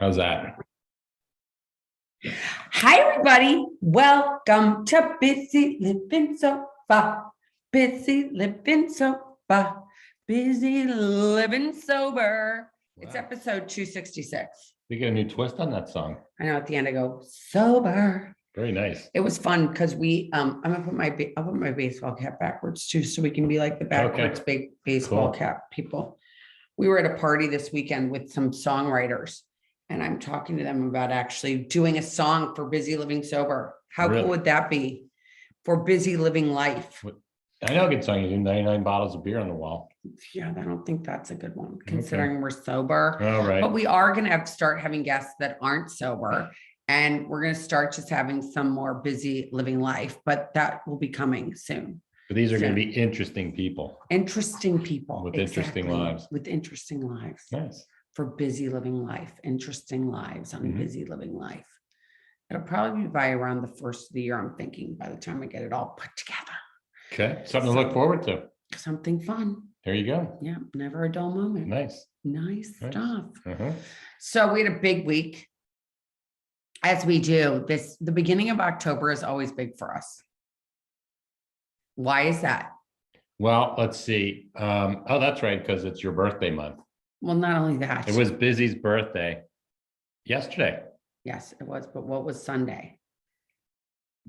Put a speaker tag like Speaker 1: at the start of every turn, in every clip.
Speaker 1: How's that?
Speaker 2: Hi, everybody. Welcome to Busy Living Sober. Busy Living Sober. Busy Living Sober. It's
Speaker 1: Wow.
Speaker 2: episode 266.
Speaker 1: You get a new twist on that song.
Speaker 2: I know at the end I go, sober.
Speaker 1: Very nice.
Speaker 2: It was fun because I'm gonna put I'll put my baseball cap backwards too, so we can be like the backwards baseball
Speaker 1: Cool.
Speaker 2: cap people. We were at a party this weekend with some songwriters, and I'm talking to them about actually doing a song for Busy Living Sober. How
Speaker 1: Really?
Speaker 2: cool would that be for Busy Living Life?
Speaker 1: I know a good song. You do 99 bottles of beer on the wall.
Speaker 2: Yeah, I don't think that's a good one considering we're sober.
Speaker 1: All right.
Speaker 2: But we are going to start having guests that aren't sober, and we're going to start just having some more busy living life, but that will be coming soon.
Speaker 1: But these are going to be interesting people.
Speaker 2: Interesting people.
Speaker 1: With interesting lives.
Speaker 2: With interesting lives.
Speaker 1: Nice.
Speaker 2: For busy living life. Interesting lives on busy living life. It'll probably be by around the first of the year, I'm thinking, by the time I get it all put together.
Speaker 1: Okay. Something to look forward to.
Speaker 2: Something fun.
Speaker 1: There you go.
Speaker 2: Yeah. Never a dull moment.
Speaker 1: Nice.
Speaker 2: Nice stuff.
Speaker 1: Uh-huh.
Speaker 2: So we had a big week. As we do. The beginning of October is always big for us. Why is that?
Speaker 1: Well, let's see. Oh, that's right, because it's your birthday month.
Speaker 2: Well, not only that.
Speaker 1: It was Bizzy's birthday yesterday.
Speaker 2: Yes, it was. But what was Sunday?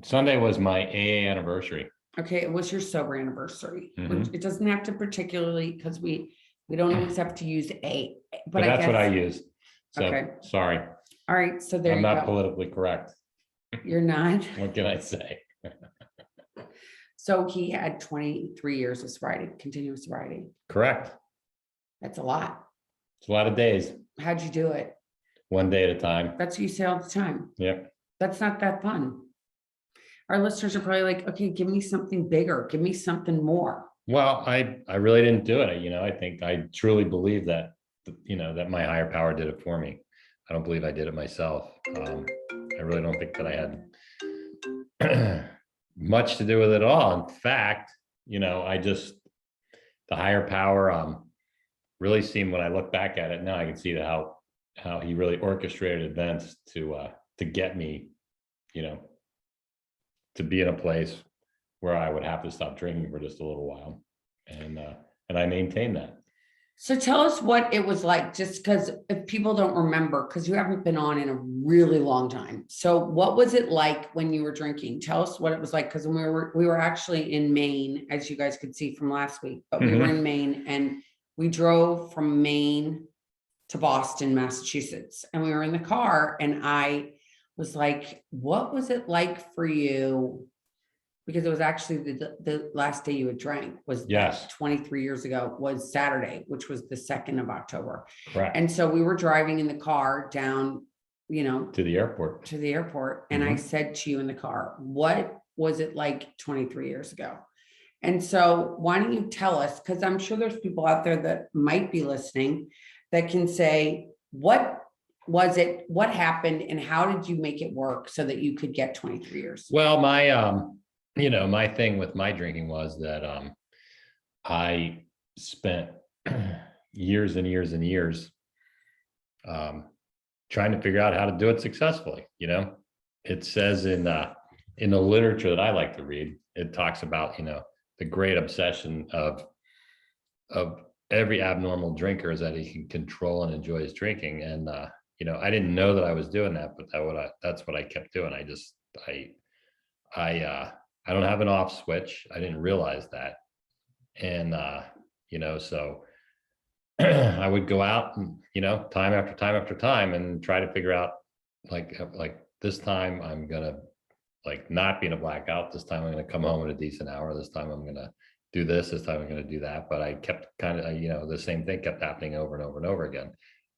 Speaker 1: Sunday was my AA anniversary.
Speaker 2: Okay, it was your sober anniversary. It doesn't have to particularly, because we don't always have to use a.
Speaker 1: But that's what I use. So
Speaker 2: Okay.
Speaker 1: Sorry.
Speaker 2: All right, so there
Speaker 1: I'm
Speaker 2: you
Speaker 1: not
Speaker 2: go.
Speaker 1: politically correct.
Speaker 2: You're not.
Speaker 1: What can I say?
Speaker 2: So he had 23 years of sobriety, continuous sobriety.
Speaker 1: Correct.
Speaker 2: That's a lot.
Speaker 1: It's a lot of days.
Speaker 2: How'd you do it?
Speaker 1: One day at a time.
Speaker 2: That's what you say all the time.
Speaker 1: Yep.
Speaker 2: That's not that fun. Our listeners are probably like, okay, give me something bigger. Give me something more.
Speaker 1: Well, I really didn't do it. I think I truly believe that, that my higher power did it for me. I don't believe I did it myself. I really don't think that I had much to do with it all. In fact, the higher power really seemed, when I look back at it now, I can see how he really orchestrated events to get me, to be in a place where I would have to stop drinking for just a little while. And I maintained that.
Speaker 2: So tell us what it was like, just because if people don't remember, because you haven't been on in a really long time. So what was it like when you were drinking? Tell us what it was like, because when we were actually in Maine, as you guys could see from last week, but we were in Maine, and we drove from Maine to Boston, Massachusetts, and we were in the car, and I was like, what was it like for you? Because it was actually the last day you had drank was 23 years ago, was Saturday, which was the 2nd of October.
Speaker 1: Correct.
Speaker 2: And so we were driving in the car down, to
Speaker 1: the airport.
Speaker 2: And I said to you in the car, what was it like 23 years ago? And so why don't you tell us, because I'm sure there's people out there that might be listening that can say, what was it, what happened, and how did you make it work so that you could get 23 years?
Speaker 1: Well, my thing with my drinking was that I spent years and years and years trying to figure out how to do it successfully. It says in the literature that I like to read, it talks about, the great obsession of every abnormal drinker is that he can control and enjoy his drinking. And, I didn't know that I was doing that, but that's what I kept doing. I don't have an off switch. I didn't realize that. And, so I would go out and, time after time after time and try to figure out like this time I'm going to not be in a blackout. This time I'm going to come home at a decent hour. This time I'm going to do this. This time I'm going to do that. But I kept kind of, the same thing kept happening over and over and over again.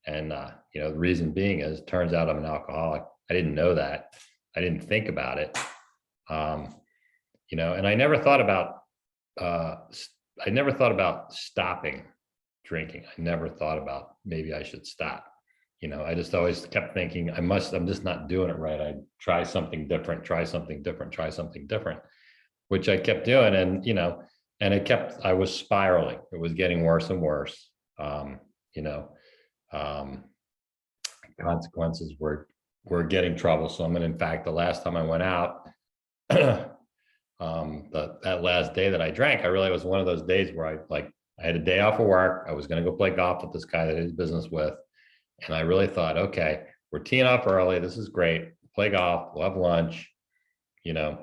Speaker 1: And, the reason being is, turns out I'm an alcoholic. I didn't know that. I didn't think about it. And I never thought about stopping drinking. I never thought about maybe I should stop. I just always kept thinking I'm just not doing it right. I'd try something different, which I kept doing. And I was spiraling. It was getting worse and worse. consequences were getting troublesome. And in fact, the last time I went out, that last day that I drank, I really was one of those days where I had a day off of work. I was going to go play golf with this guy that I did business with. And I really thought, okay, we're teeing off early. This is great. Play golf. We'll have lunch, and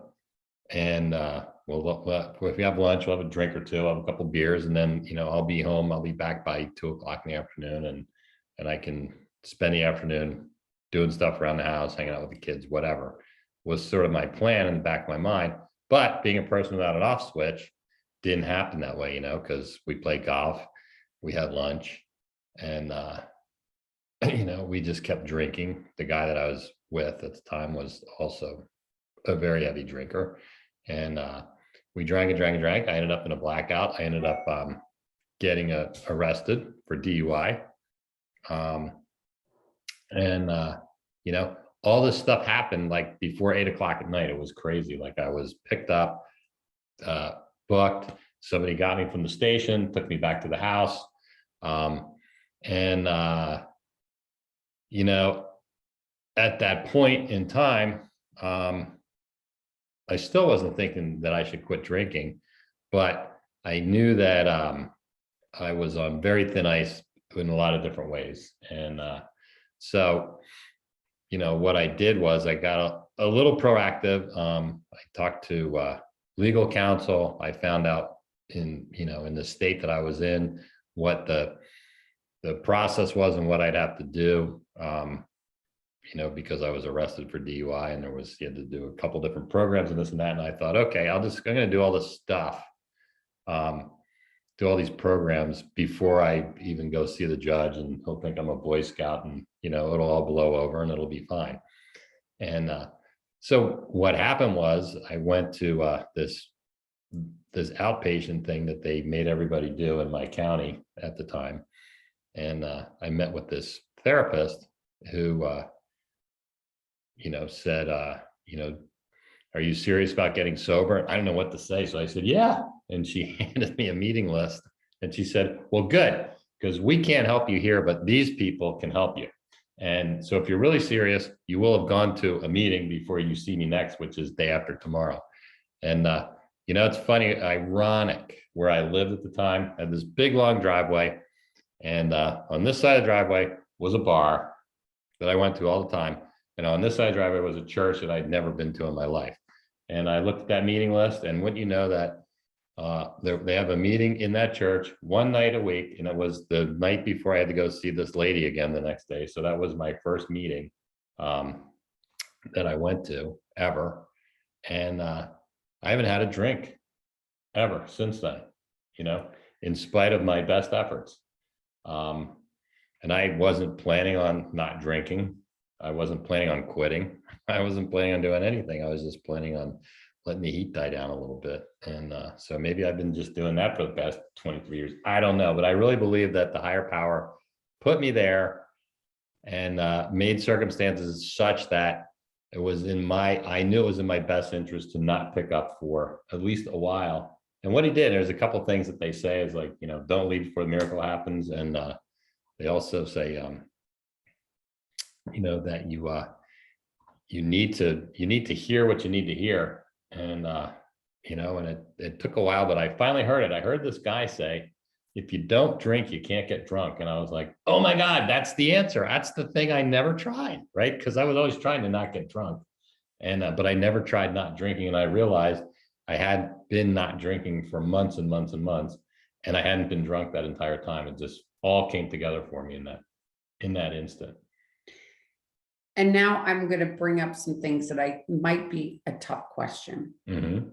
Speaker 1: if we have lunch, we'll have a drink or two, I'll have a couple beers, and then, I'll be home. I'll be back by 2 o'clock in the afternoon, and I can spend the afternoon doing stuff around the house, hanging out with the kids, whatever was sort of my plan in the back of my mind. But being a person without an off switch, didn't happen that way, because we played golf, we had lunch, and we just kept drinking. The guy that I was with at the time was also a very heavy drinker, and we drank and drank and drank. I ended up in a blackout. I ended up getting arrested for DUI, and all this stuff happened like before 8 o'clock at night. It was crazy. Like I was picked up, booked. Somebody got me from the station, took me back to the house, and at that point in time, I still wasn't thinking that I should quit drinking, but I knew that I was on very thin ice in a lot of different ways. And so, what I did was I got a little proactive. I talked to legal counsel. I found out in the state that I was in, what the process was and what I'd have to do. Because I was arrested for DUI, and you had to do a couple different programs and this and that. And I thought, okay, I'm going to do all this stuff, do all these programs before I even go see the judge, and he'll think I'm a Boy Scout, and, it'll all blow over and it'll be fine. And so what happened was I went to this outpatient thing that they made everybody do in my county at the time. And I met with this therapist who, said, are you serious about getting sober? I don't know what to say. So I said, yeah. And she handed me a meeting list, and she said, well, good, because we can't help you here, but these people can help you. And so if you're really serious, you will have gone to a meeting before you see me next, which is day after tomorrow. And, it's funny, ironic, where I lived at the time, I had this big, long driveway. And on this side of the driveway was a bar that I went to all the time. And on this side of the driveway was a church that I'd never been to in my life. And I looked at that meeting list, and wouldn't you know that they have a meeting in that church one night a week. And it was the night before I had to go see this lady again the next day. So that was my first meeting that I went to ever. And I haven't had a drink ever since then, in spite of my best efforts. And I wasn't planning on not drinking. I wasn't planning on quitting. I wasn't planning on doing anything. I was just planning on letting the heat die down a little bit. And so maybe I've been just doing that for the past 23 years. I don't know, but I really believe that the higher power put me there and made circumstances such that I knew it was in my best interest to not pick up for at least a while. And what he did, there's a couple of things that they say is like, don't leave before the miracle happens. And they also say, that you need to hear what you need to hear. And, and it took a while, but I finally heard it. I heard this guy say, if you don't drink, you can't get drunk. And I was like, oh my God, that's the answer. That's the thing I never tried, right? Because I was always trying to not get drunk. And, but I never tried not drinking. And I realized I had been not drinking for months and months and months, and I hadn't been drunk that entire time. It just all came together for me in that instant.
Speaker 2: And now I'm going to bring up some things that might be a tough question.
Speaker 1: Mm-hmm.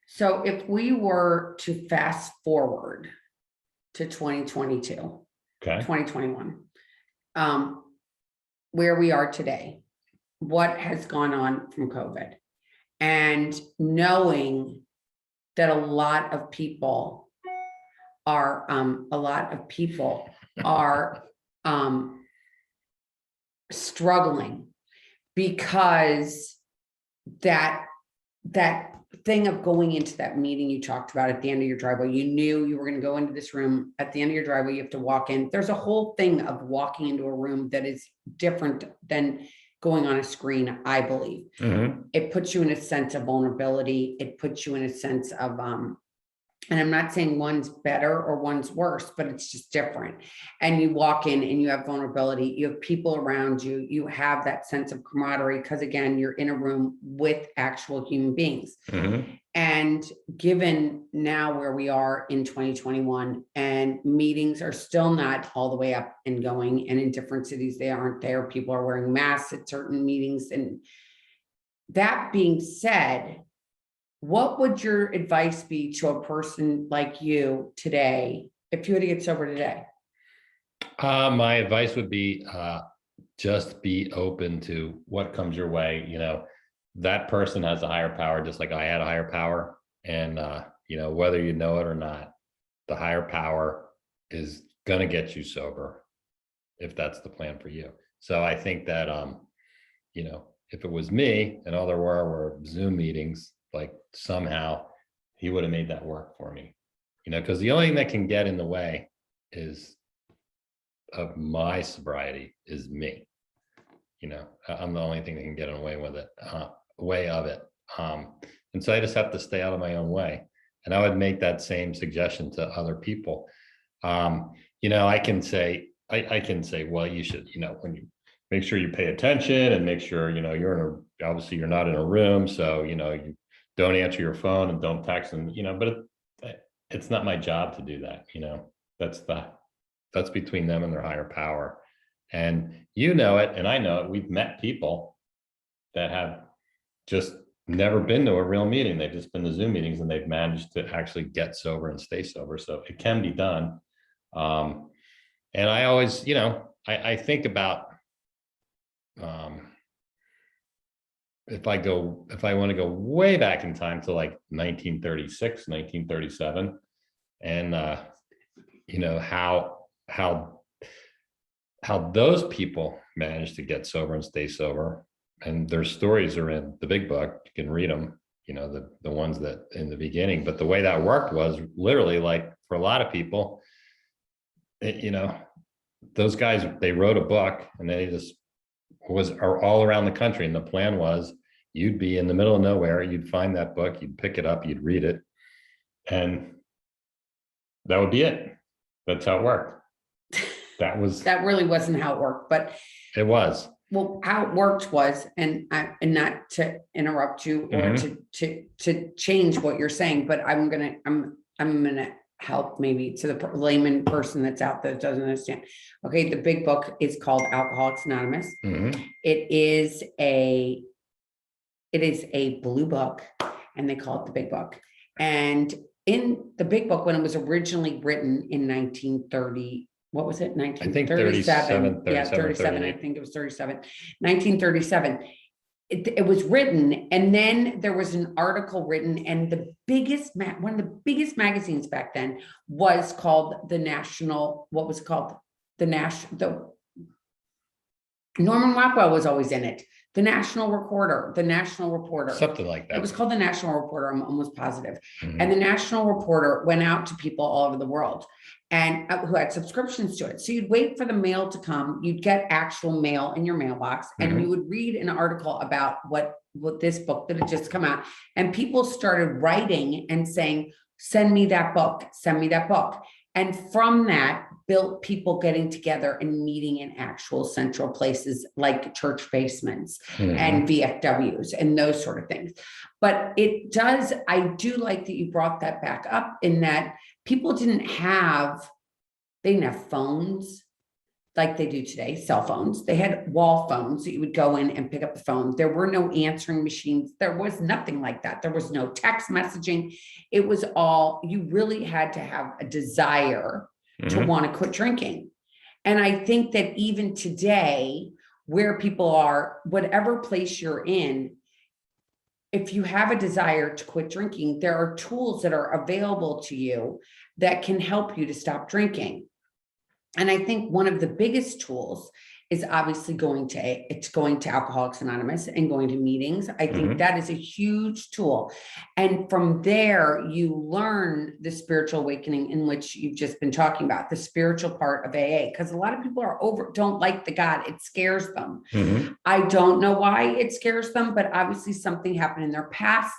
Speaker 2: So if we were to fast forward to 2022,
Speaker 1: okay,
Speaker 2: 2021, where we are today, what has gone on from COVID, and knowing that a lot of people are struggling because that that thing of going into that meeting you talked about at the end of your driveway, you knew you were going to go into this room at the end of your driveway, you have to walk in. There's a whole thing of walking into a room that is different than going on a screen, I believe. It puts you in a sense of vulnerability. It puts you in a sense of, and I'm not saying one's better or one's worse, but it's just different. And you walk in and you have vulnerability, you have people around you, you have that sense of camaraderie, because again, you're in a room with actual human beings. And given now where we are in 2021 and meetings are still not all the way up and going, and in different cities, they aren't there. People are wearing masks at certain meetings. And that being said, what would your advice be to a person like you today, if you had to get sober today?
Speaker 1: My advice would be just be open to what comes your way. You know, that person has a higher power, just like I had a higher power. And, you know, whether you know it or not, the higher power is going to get you sober if that's the plan for you. So I think that, you know, if it was me and all there were Zoom meetings, like somehow he would have made that work for me, you know, because the only thing that can get in the way is of my sobriety is me. You know, I'm the only thing that can get in the way with it, way of it. And so I just have to stay out of my own way. And I would make that same suggestion to other people. You know, I can say, well, you should, you know, when you make sure you pay attention and make sure, you know, obviously you're not in a room. So, you know, you don't answer your phone and don't text them, you know, but it's not my job to do that. You know, that's between them and their higher power. And you know it, and I know it. We've met people that have just never been to a real meeting. They've just been to Zoom meetings and they've managed to actually get sober and stay sober. So it can be done. And I always, you know, I think about, if I want to go way back in time to like 1936, 1937, and you know, how those people managed to get sober and stay sober, and their stories are in the big book. You can read them, you know, the ones that in the beginning. But the way that worked was literally, like, for a lot of people, you know, those guys, they wrote a book and they just are all around the country. And the plan was you'd be in the middle of nowhere, you'd find that book, you'd pick it up, you'd read it, and that would be it. That's how it worked. That
Speaker 2: really wasn't how it worked, but
Speaker 1: it was.
Speaker 2: Well, how it worked was, and not to interrupt you or to change what you're saying, but I'm gonna help maybe to the layman person that's out there that doesn't understand. Okay, the big book is called Alcoholics Anonymous. It is a blue book, and they call it the big book. And in the big book, when it was originally written in 1930, what was it? 1937. Yeah, 37. I think it was 37. 1937. It was written, and then there was an article written, and one of the biggest magazines back then was called the National. What was it called? The National. Norman Rockwell was always in it. The National Reporter,
Speaker 1: something like that.
Speaker 2: It was called the National Reporter. I'm almost positive. And the National Reporter went out to people all over the world and who had subscriptions to it. So you'd wait for the mail to come. You'd get actual mail in your mailbox, and you would read an article about what this book that had just come out. And people started writing and saying, "Send me that book. Send me that book." And from that built people getting together and meeting in actual central places like church basements and VFWs and those sort of things. But I do like that you brought that back up, in that people didn't have phones like they do today, cell phones. They had wall phones that you would go in and pick up the phone. There were no answering machines. There was nothing like that. There was no text messaging. It was all, you really had to have a desire to want to quit drinking. And I think that even today, where people are, whatever place you're in, if you have a desire to quit drinking, there are tools that are available to you that can help you to stop drinking. And I think one of the biggest tools is obviously going to Alcoholics Anonymous and going to meetings. I think that is a huge tool. And from there, you learn the spiritual awakening in which you've just been talking about, the spiritual part of AA, because a lot of people don't like the God. It scares them. I don't know why it scares them, but obviously something happened in their past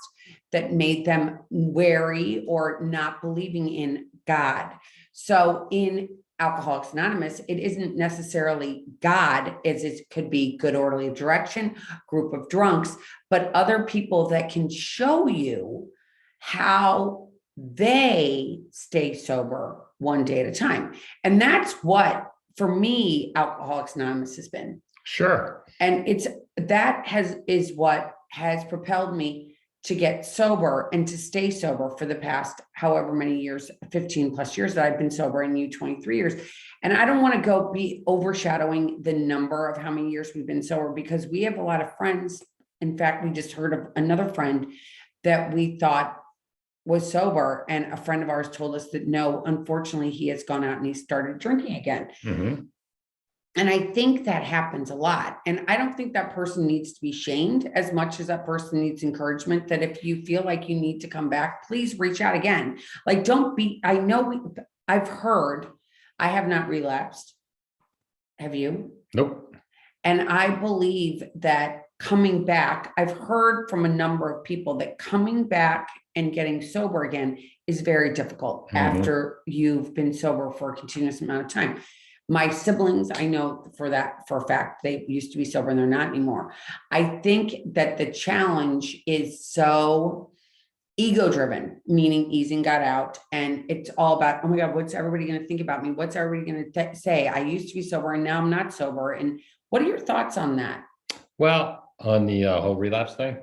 Speaker 2: that made them wary or not believing in God. So in Alcoholics Anonymous, it isn't necessarily God, as it could be good orderly direction, group of drunks, but other people that can show you how they stay sober one day at a time. And that's what, for me, Alcoholics Anonymous has been.
Speaker 1: Sure.
Speaker 2: And is what has propelled me to get sober and to stay sober for the past however many years, 15 plus years that I've been sober, and you 23 years. And I don't want to be overshadowing the number of how many years we've been sober, because we have a lot of friends. In fact, we just heard of another friend that we thought was sober, and a friend of ours told us that no, unfortunately, he has gone out and he started drinking again. And I think that happens a lot. And I don't think that person needs to be shamed as much as that person needs encouragement, that if you feel like you need to come back, please reach out again. Like, I've heard, I have not relapsed. Have you?
Speaker 1: Nope.
Speaker 2: And I believe that coming back, I've heard from a number of people that coming back and getting sober again is very difficult after you've been sober for a continuous amount of time. My siblings, I know for a fact, they used to be sober and they're not anymore. I think that the challenge is so ego driven, meaning easing God out. And it's all about, oh my God, what's everybody going to think about me? What's everybody going to say? I used to be sober and now I'm not sober. And what are your thoughts on that?
Speaker 1: Well, on the whole relapse thing.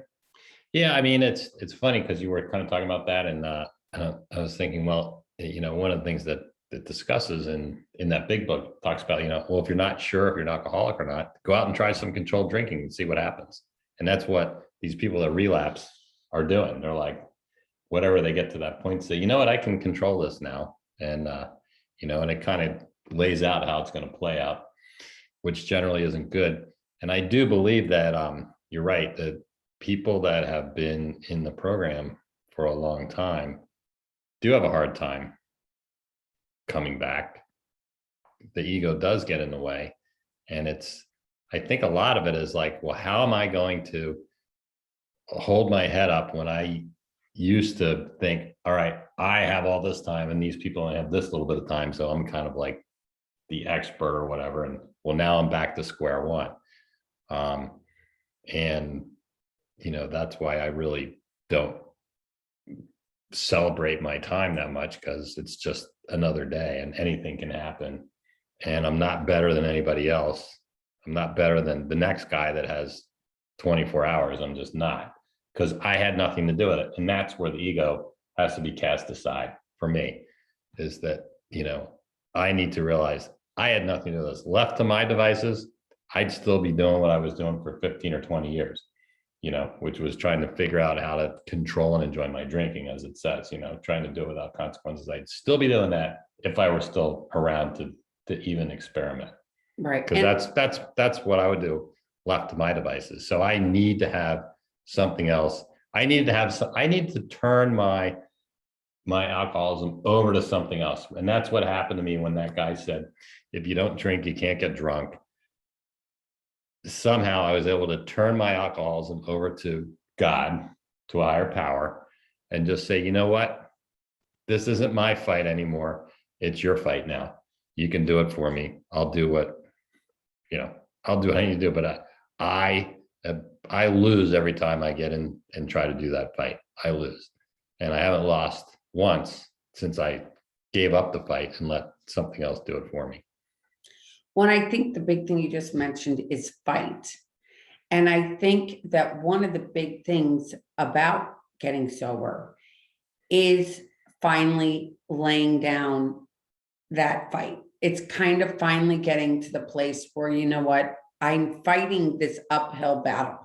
Speaker 1: Yeah. I mean, it's funny because you were kind of talking about that. And I was thinking, well, one of the things that discusses in that big book talks about, well, if you're not sure if you're an alcoholic or not, go out and try some controlled drinking and see what happens. And that's what these people that relapse are doing. They're like, whatever they get to that point, say, you know what, I can control this now. And, and it kind of lays out how it's going to play out, which generally isn't good. And I do believe that you're right, that people that have been in the program for a long time do have a hard time coming back. The ego does get in the way. And I think a lot of it is like, well, how am I going to hold my head up when I used to think, all right, I have all this time and these people only have this little bit of time. So I'm kind of like the expert or whatever. And well, now I'm back to square one. And, that's why I really don't celebrate my time that much, because it's just another day and anything can happen. And I'm not better than anybody else. I'm not better than the next guy that has 24 hours. I'm just not, because I had nothing to do with it. And that's where the ego has to be cast aside for me, is that, I need to realize I had nothing to do with this. Left to my devices, I'd still be doing what I was doing for 15 or 20 years, which was trying to figure out how to control and enjoy my drinking, as it says, trying to do it without consequences. I'd still be doing that if I were still around to even experiment.
Speaker 2: Right.
Speaker 1: Because that's what I would do left to my devices. So I need to have something else. I need to turn my alcoholism over to something else. And that's what happened to me when that guy said, if you don't drink, you can't get drunk. Somehow I was able to turn my alcoholism over to God, to a higher power, and just say, you know what? This isn't my fight anymore. It's your fight now. You can do it for me. I'll do what I need to do. But I lose every time I get in and try to do that fight. I lose. And I haven't lost once since I gave up the fight and let something else do it for me.
Speaker 2: Well, I think the big thing you just mentioned is fight. And I think that one of the big things about getting sober is finally laying down that fight. It's kind of finally getting to the place where, you know what, I'm fighting this uphill battle,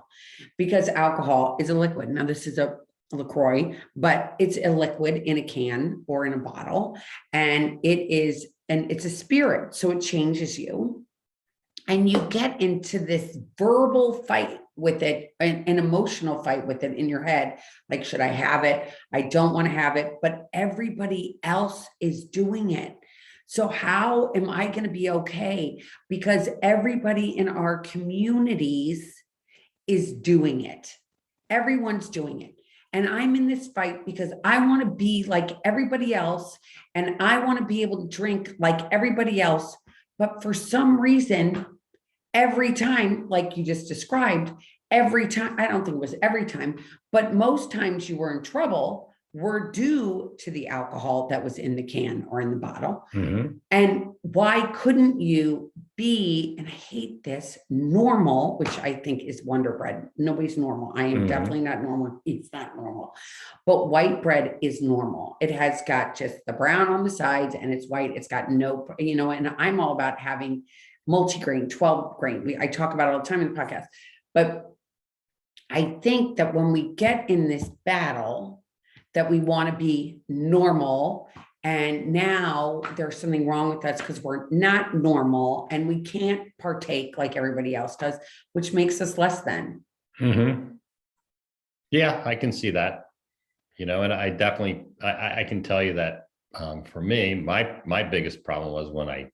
Speaker 2: because alcohol is a liquid. Now, this is a LaCroix, but it's a liquid in a can or in a bottle. And it's a spirit. So it changes you. and you get into this verbal fight with it, an emotional fight with it in your head. Like, should I have it? I don't want to have it, but everybody else is doing it. So how am I going to be okay? Because everybody in our communities is doing it. Everyone's doing it. And I'm in this fight because I want to be like everybody else, and I want to be able to drink like everybody else. But for some reason, every time, like you just described, every time, I don't think it was every time, but most times you were in trouble were due to the alcohol that was in the can or in the bottle.
Speaker 1: Mhm.
Speaker 2: And why couldn't you be, and I hate this, normal, which I think is Wonder Bread. Nobody's normal. I am definitely not normal. It's not normal. But white bread is normal. It has got just the brown on the sides and it's white. It's got no, and I'm all about having multi-grain, 12 grain. I talk about it all the time in the podcast. But I think that when we get in this battle, that we want to be normal, and now there's something wrong with us because we're not normal and we can't partake like everybody else does, which makes us less than.
Speaker 1: Mhm. Yeah, I can see that, and I definitely, I can tell you that for me, my biggest problem was when I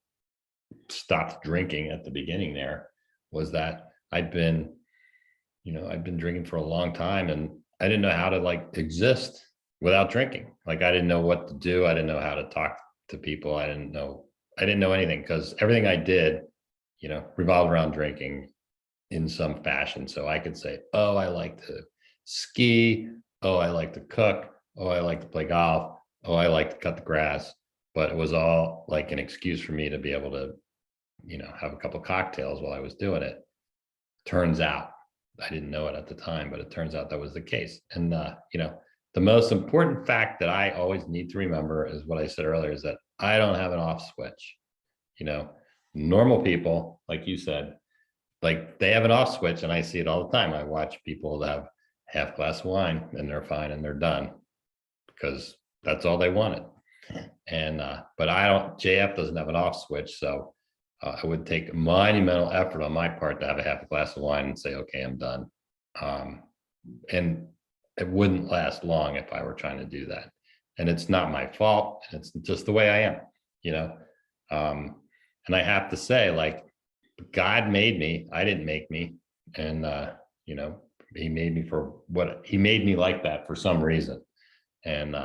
Speaker 1: stopped drinking at the beginning there, was that I'd been drinking for a long time, and I didn't know how to like exist without drinking. Like I didn't know what to do. I didn't know how to talk to people. I didn't know anything, because everything I did, revolved around drinking in some fashion. So I could say, oh, I like to ski. Oh, I like to cook. Oh, I like to play golf. Oh, I like to cut the grass. But it was all like an excuse for me to be able to, have a couple cocktails while I was doing it. Turns out, I didn't know it at the time, but it turns out that was the case. And, the most important fact that I always need to remember is what I said earlier, is that I don't have an off switch. You know, Normal people, like you said, like they have an off switch, and I see it all the time. I watch people that have half glass of wine and they're fine and they're done because that's all they wanted. And but I don't. JF doesn't have an off switch, so it would take monumental effort on my part to have a half a glass of wine and say, okay, I'm done. Um, and it wouldn't last long if I were trying to do that. And it's not my fault. And it's just the way I am, you know. Um, and I have to say, like, God made me. I didn't make me. And he made me for what he made me, like that for some reason. And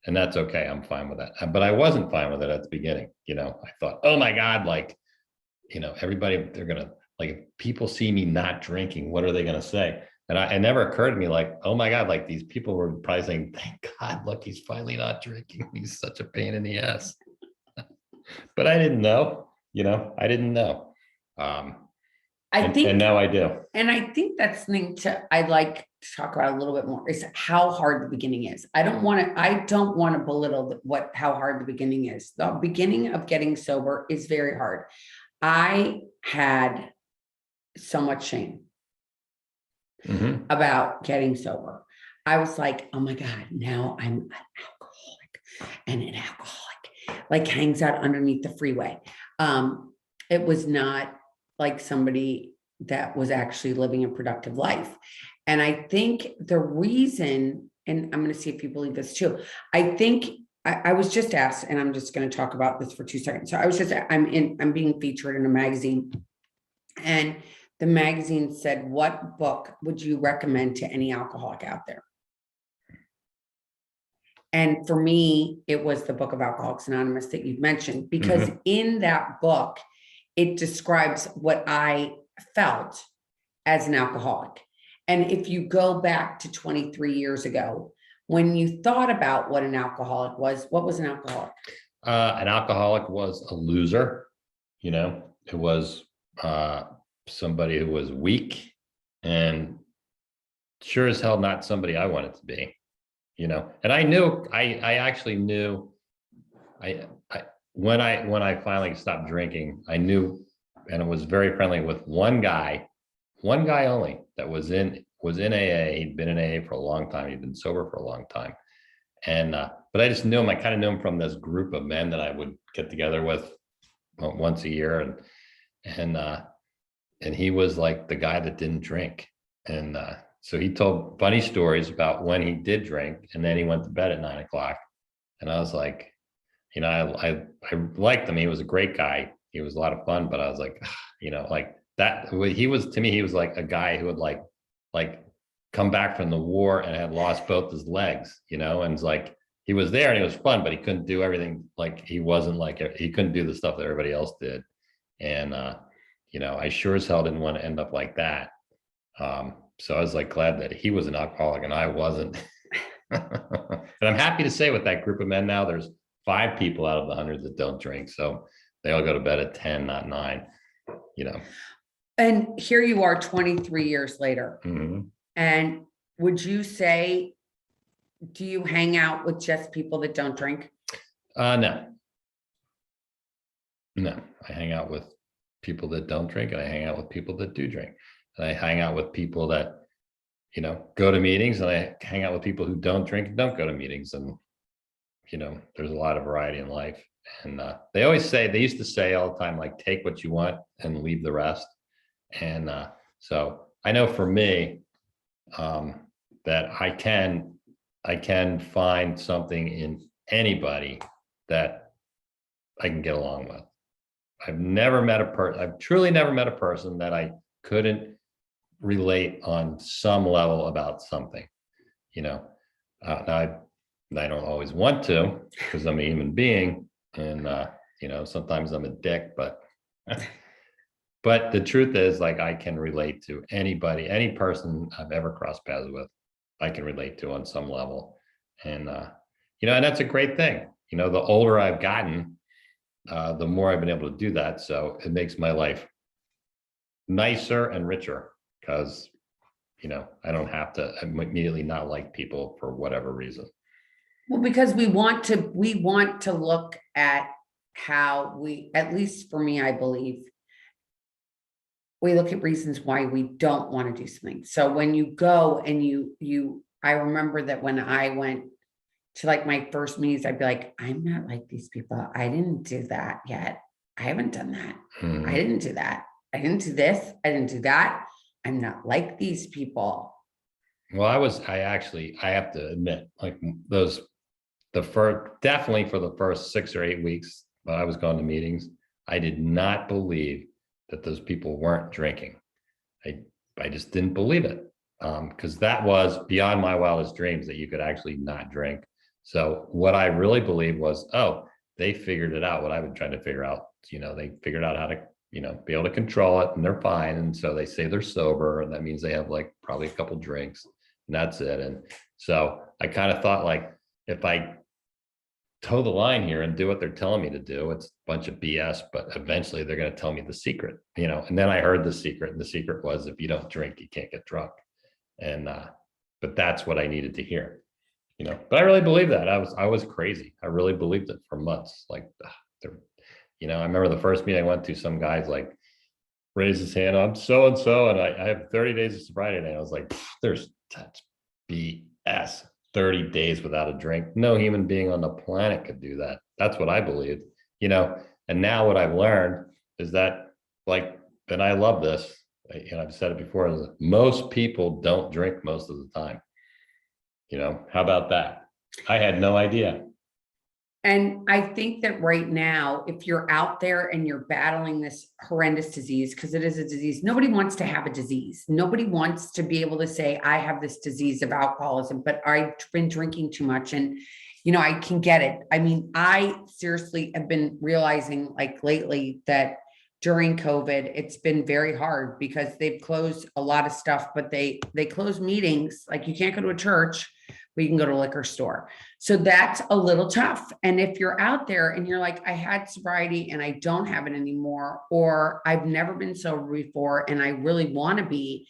Speaker 1: that's okay. I'm fine with that. But I wasn't fine with it at the beginning. I thought, oh my God, like, everybody, they're gonna, like, if people see me not drinking, what are they gonna say? And it never occurred to me, like, oh my God, like these people were probably saying, thank God, look, he's finally not drinking. He's such a pain in the ass. But I didn't know, I didn't know.
Speaker 2: I
Speaker 1: And
Speaker 2: think,
Speaker 1: now I do.
Speaker 2: and I think that's something I like to talk about a little bit more, is how hard the beginning is. I don't want to belittle how hard the beginning is. The beginning of getting sober is very hard. I had so much shame about getting sober. I was like, oh my God, now I'm an alcoholic, and an alcoholic like hangs out underneath the freeway. It was not like somebody that was actually living a productive life. And I think the reason, and I'm going to see if you believe this too, I think I was just asked, and I'm just going to talk about this for 2 seconds. So I'm being featured in a magazine, and the magazine said, what book would you recommend to any alcoholic out there? And for me, it was the book of Alcoholics Anonymous that you've mentioned, because in that book, it describes what I felt as an alcoholic. And if you go back to 23 years ago, when you thought about what an alcoholic was, what was an alcoholic?
Speaker 1: An alcoholic was a loser. It was somebody who was weak, and sure as hell not somebody I wanted to be. And I actually knew, I when I finally stopped drinking, I knew, and it was very friendly with one guy only, that was in AA. He'd been in AA for a long time. He'd been sober for a long time. And but I just knew him. I kind of knew him from this group of men that I would get together with once a year. And and he was like the guy that didn't drink. And so he told funny stories about when he did drink, and then he went to bed at 9 o'clock. And I was like, I liked him. He was a great guy. He was a lot of fun, but I was like, like that. He was, to me, he was like a guy who would like come back from the war and had lost both his legs, and it's like he was there and he was fun, but he couldn't do everything. Like he wasn't like he couldn't do the stuff that everybody else did. And I sure as hell didn't want to end up like that. So I was like glad that he was an alcoholic and I wasn't. And I'm happy to say with that group of men now, there's 5 people out of the 100 that don't drink. So they all go to bed at 10, not 9,
Speaker 2: And here you are 23 years later.
Speaker 1: Mhm.
Speaker 2: And would you say, do you hang out with just people that don't drink?
Speaker 1: No. I hang out with people that don't drink, and I hang out with people that do drink. And I hang out with people that, go to meetings, and I hang out with people who don't drink and don't go to meetings. And, there's a lot of variety in life. And they used to say all the time, like, take what you want and leave the rest. And so I know for me, that I can find something in anybody that I can get along with. I've truly never met a person that I couldn't relate on some level about something, now I don't always want to, because I'm a human being, and sometimes I'm a dick, but but the truth is, like, I can relate to anybody, any person I've ever crossed paths with, I can relate to on some level. And and that's a great thing. The older I've gotten, the more I've been able to do that. So it makes my life nicer and richer, because I don't have to immediately not like people for whatever reason.
Speaker 2: Well, because we want to look at how we, at least for me, I believe, we look at reasons why we don't want to do something. So when you go and I remember that when I went to like my first meetings, I'd be like, I'm not like these people. I didn't do that yet. I haven't done that.
Speaker 1: Mhm.
Speaker 2: I didn't do that. I didn't do this. I didn't do that. I'm not like these people.
Speaker 1: Well, I have to admit, like, definitely for the first 6 or 8 weeks when I was going to meetings, I did not believe that those people weren't drinking. I just didn't believe it, because that was beyond my wildest dreams, that you could actually not drink. So what I really believed was, oh, they figured it out, what I've been trying to figure out. They figured out how to, be able to control it, and they're fine. And so they say they're sober, and that means they have like probably a couple drinks, and that's it. And so I kind of thought, like, if I toe the line here and do what they're telling me to do, it's a bunch of BS, but eventually they're going to tell me the secret, and then I heard the secret, and the secret was, if you don't drink, you can't get drunk. And but that's what I needed to hear, but I really believe that. I was crazy. I really believed it for months. Like, I remember the first meeting I went to, some guys like raised his hand, I'm so and so, and I have 30 days of sobriety, and I was like, that's BS. 30 days without a drink. No human being on the planet could do that. That's what I believed, and now what I've learned is that, like, and I love this, I've said it before, is most people don't drink most of the time. How about that? I had no idea.
Speaker 2: And I think that right now, if you're out there and you're battling this horrendous disease, because it is a disease, nobody wants to have a disease. Nobody wants to be able to say, I have this disease of alcoholism, but I've been drinking too much and, I can get it. I mean, I seriously have been realizing, like, lately, that during COVID, it's been very hard because they've closed a lot of stuff, but they close meetings. Like, you can't go to a church, but you can go to a liquor store. So that's a little tough. And if you're out there and you're like, I had sobriety and I don't have it anymore, or I've never been sober before and I really want to be,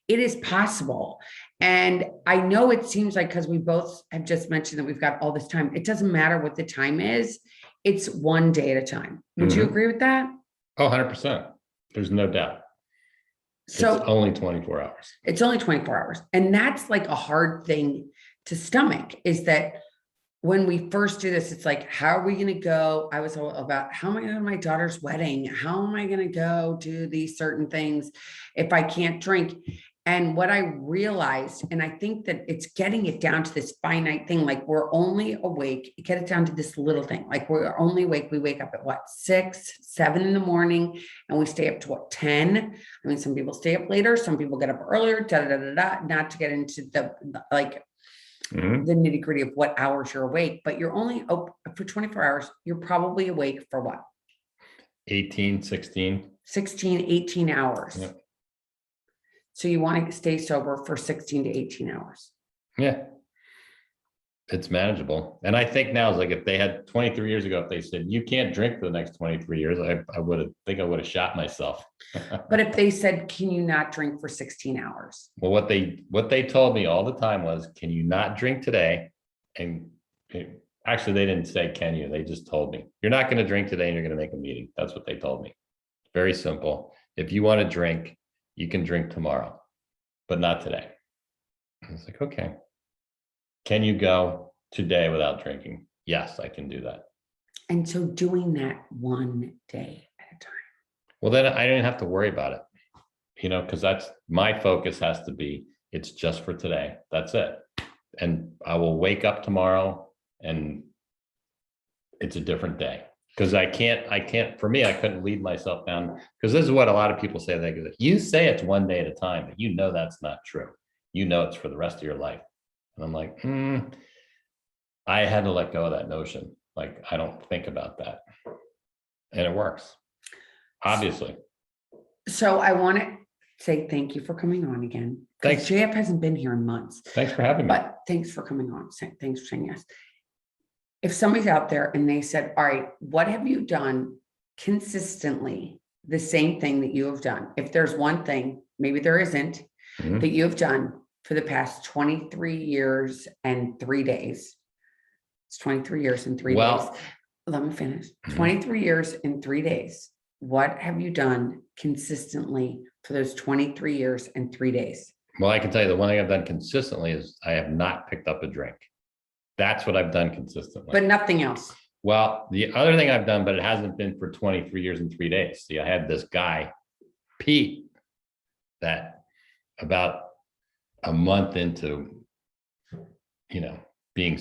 Speaker 2: it is possible. And I know it seems like, because we both have just mentioned that we've got all this time, it doesn't matter what the time is. It's one day at a time. Would you agree with that?
Speaker 1: Oh, 100%. There's no doubt.
Speaker 2: So
Speaker 1: it's only 24 hours.
Speaker 2: It's only 24 hours. And that's like a hard thing to stomach, is that when we first do this, it's like, how are we going to go? I was all about, how am I going to my daughter's wedding? How am I going to go do these certain things if I can't drink? And what I realized, and I think that it's getting it down to this finite thing, like we're only awake, get it down to this little thing. Like we're only awake. We wake up at what, 6, 7 in the morning, and we stay up to what, 10? I mean, some people stay up later, some people get up earlier, not to get into the like,
Speaker 1: Mhm.
Speaker 2: the nitty gritty of what hours you're awake, but you're only open for 24 hours. You're probably awake for what?
Speaker 1: 18, 16.
Speaker 2: 16, 18 hours.
Speaker 1: Yeah.
Speaker 2: So you want to stay sober for 16 to 18 hours.
Speaker 1: Yeah. It's manageable. And I think now is like, if they had 23 years ago, if they said, you can't drink for the next 23 years, I would have shot myself.
Speaker 2: But if they said, can you not drink for 16 hours?
Speaker 1: Well, what they told me all the time was, can you not drink today? And actually, they didn't say, can you? They just told me, you're not going to drink today and you're going to make a meeting. That's what they told me. Very simple. If you want to drink, you can drink tomorrow, but not today. I was like, okay. Can you go today without drinking? Yes, I can do that.
Speaker 2: And so doing that one day at a time.
Speaker 1: Well, then I didn't have to worry about it, because that's my focus has to be, it's just for today. That's it. And I will wake up tomorrow and it's a different day. Because I can't, for me, I couldn't lead myself down, because this is what a lot of people say. They go, you say it's one day at a time, but that's not true. It's for the rest of your life. And I'm like, I had to let go of that notion. Like, I don't think about that. And it works, obviously.
Speaker 2: So I want to say thank you for coming on again.
Speaker 1: Thanks.
Speaker 2: JF hasn't been here in months.
Speaker 1: Thanks for having me.
Speaker 2: But thanks for coming on. Thanks for saying yes. If somebody's out there and they said, all right, what have you done consistently, the same thing that you have done? If there's one thing, maybe there isn't, that you have done for the past 23 years and 3 days. It's 23 years and 3 days. Let me finish. 23 years and 3 days. What have you done consistently for those 23 years and 3 days?
Speaker 1: Well, I can tell you the one thing I've done consistently is I have not picked up a drink. That's what I've done consistently.
Speaker 2: But nothing else.
Speaker 1: Well, the other thing I've done, but it hasn't been for 23 years and 3 days. See, I had this guy, Pete, that about a month into, being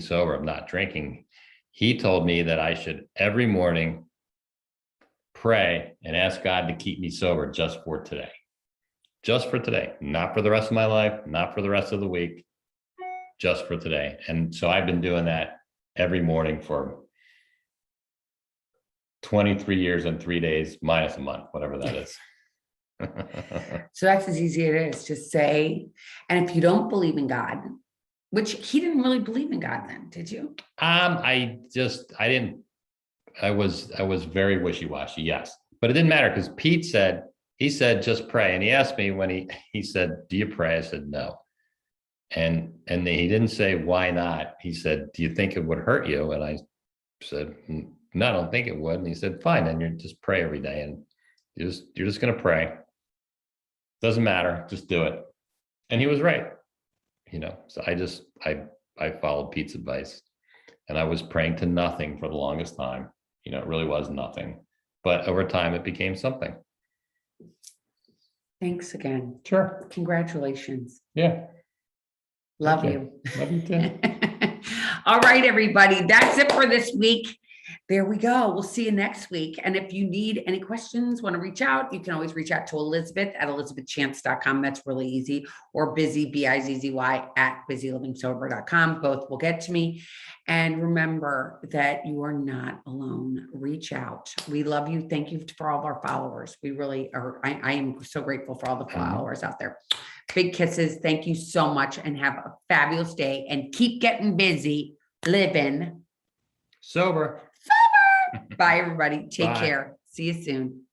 Speaker 1: sober, of not drinking, he told me that I should every morning pray and ask God to keep me sober just for today. Just for today, not for the rest of my life, not for the rest of the week, just for today. And so I've been doing that every morning for 23 years and 3 days minus a month, whatever that is.
Speaker 2: So that's as easy as it is. Just say, and if you don't believe in God, which he didn't really believe in God then, did you?
Speaker 1: I didn't. I was very wishy-washy, yes. But it didn't matter, because Pete said, just pray. And he asked me when he said, do you pray? I said, no. And he didn't say, why not? He said, do you think it would hurt you? And I said, no, I don't think it would. And he said, fine, then you just pray every day. And you're just going to pray. Doesn't matter. Just do it. And he was right. So I followed Pete's advice, and I was praying to nothing for the longest time. It really was nothing, but over time it became something.
Speaker 2: Thanks again.
Speaker 1: Sure.
Speaker 2: Congratulations.
Speaker 1: Yeah.
Speaker 2: Love you.
Speaker 1: Love you too.
Speaker 2: All right, everybody. That's it for this week. There we go. We'll see you next week. And if you need any questions, want to reach out, you can always reach out to Elizabeth at elizabethchance.com. That's really easy. Or Bizzy, B-I-Z-Z-Y, at buzzylivingsober.com. Both will get to me. And remember that you are not alone. Reach out. We love you. Thank you for all of our followers. We really are. I am so grateful for all the followers out there. Big kisses. Thank you so much, and have a fabulous day, and keep getting busy living
Speaker 1: Sober.
Speaker 2: Bye, everybody. Take
Speaker 1: Bye.
Speaker 2: care. See you soon.